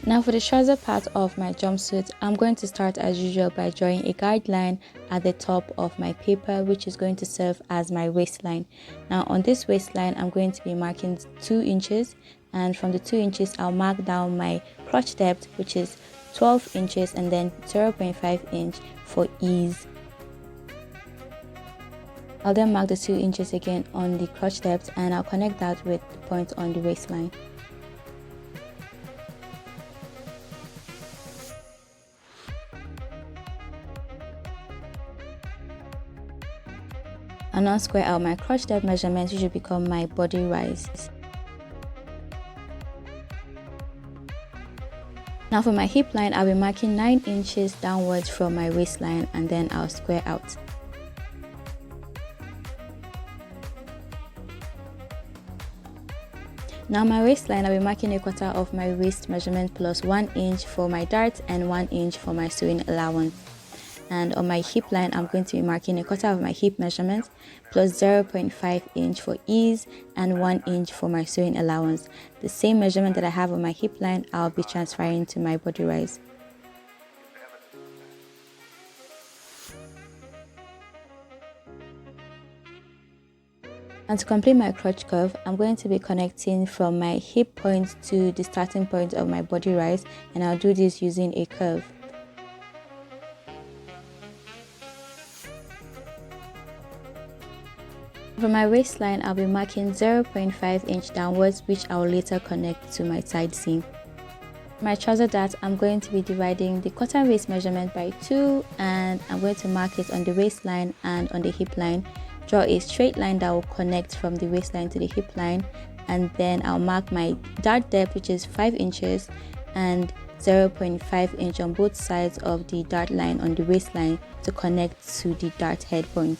Now for the trouser part of my jumpsuit, I'm going to start as usual by drawing a guideline at the top of my paper, which is going to serve as my waistline. Now on this waistline, I'm going to be marking 2 inches, and from the 2 inches, I'll mark down my crotch depth, which is 12 inches, and then 0.5 inch for ease. I'll then mark the 2 inches again on the crotch depth, and I'll connect that with the point on the waistline. I'll now square out my crotch depth measurements, which will become my body rise. Now for my hip line, I'll be marking 9 inches downwards from my waistline, and then I'll square out. Now my waistline, I'll be marking 1/4 of my waist measurement plus 1 inch for my dart and 1 inch for my sewing allowance. And on my hip line, I'm going to be marking 1/4 of my hip measurement plus 0.5 inch for ease and 1 inch for my sewing allowance. The same measurement that I have on my hip line, I'll be transferring to my body rise. And to complete my crotch curve, I'm going to be connecting from my hip point to the starting point of my body rise, and I'll do this using a curve. For my waistline, I'll be marking 0.5 inch downwards, which I'll later connect to my side seam. My trouser dart, I'm going to be dividing the cotton waist measurement by 2, and I'm going to mark it on the waistline and on the hip line. Draw a straight line that will connect from the waistline to the hip line, and then I'll mark my dart depth, which is 5 inches, and 0.5 inch on both sides of the dart line on the waistline to connect to the dart head point.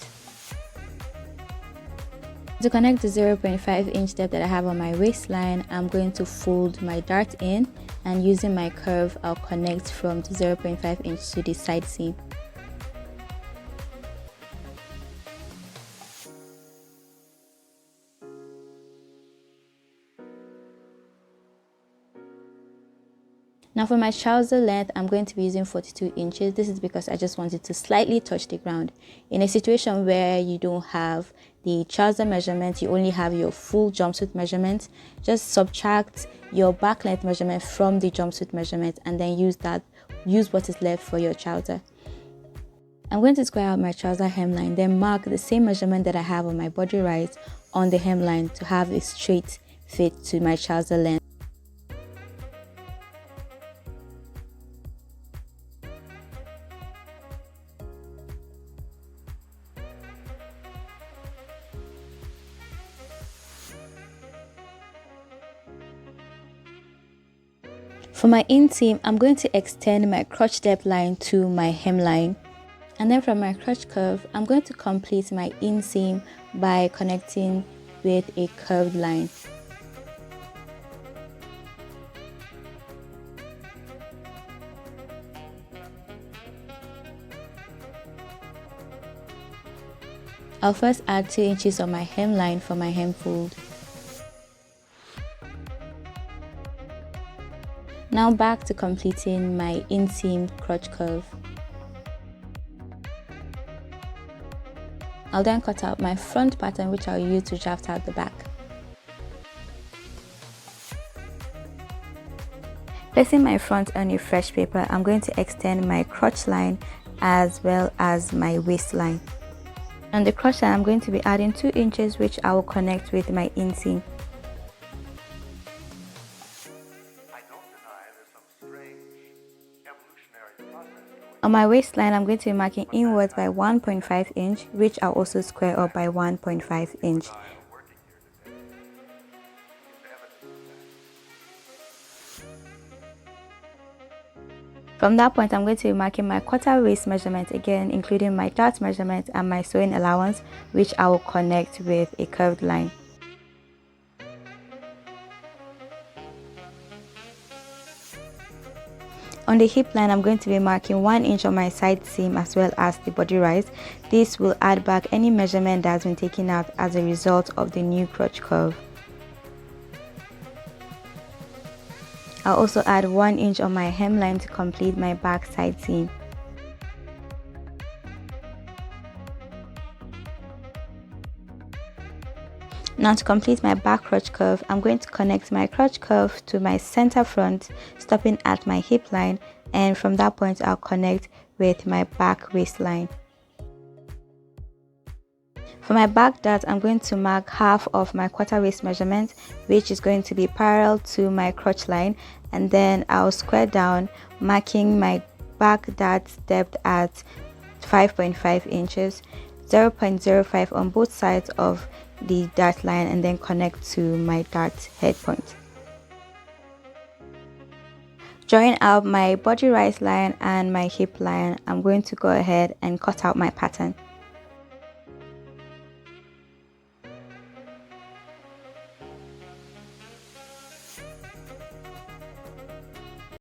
To connect the 0.5 inch depth that I have on my waistline, I'm going to fold my dart in, and using my curve, I'll connect from the 0.5 inch to the side seam. Now for my trouser length, I'm going to be using 42 inches. This is because I just wanted to slightly touch the ground. In a situation where you don't have the trouser measurement, you only have your full jumpsuit measurement, just subtract your back length measurement from the jumpsuit measurement, and then use what is left for your trouser. I'm going to square out my trouser hemline, then mark the same measurement that I have on my body rise on the hemline to have a straight fit to my trouser length. For my inseam, I'm going to extend my crotch depth line to my hemline. And then from my crotch curve, I'm going to complete my inseam by connecting with a curved line. I'll first add 2 inches on my hemline for my hem fold. Now back to completing my inseam crotch curve. I'll then cut out my front pattern, which I'll use to draft out the back. Placing my front on a fresh paper, I'm going to extend my crotch line as well as my waistline. On the crotch line, I'm going to be adding 2 inches, which I will connect with my inseam. On my waistline, I'm going to be marking inwards by 1.5 inch, which I'll also square up by 1.5 inch. From that point, I'm going to be marking my quarter waist measurement again, including my dart measurement and my sewing allowance, which I will connect with a curved line. On the hip line, I'm going to be marking 1 inch on my side seam as well as the body rise. This will add back any measurement that has been taken out as a result of the new crotch curve. I'll also add 1 inch on my hemline to complete my back side seam. Now to complete my back crotch curve, I'm going to connect my crotch curve to my center front, stopping at my hip line, and from that point I'll connect with my back waistline. For my back dart, I'm going to mark half of my quarter waist measurement, which is going to be parallel to my crotch line, and then I'll square down, marking my back dart depth at 5.5 inches, 0.05 on both sides of the dart line, and then connect to my dart head point. Drawing out my body rise line and my hip line, I'm going to go ahead and cut out my pattern.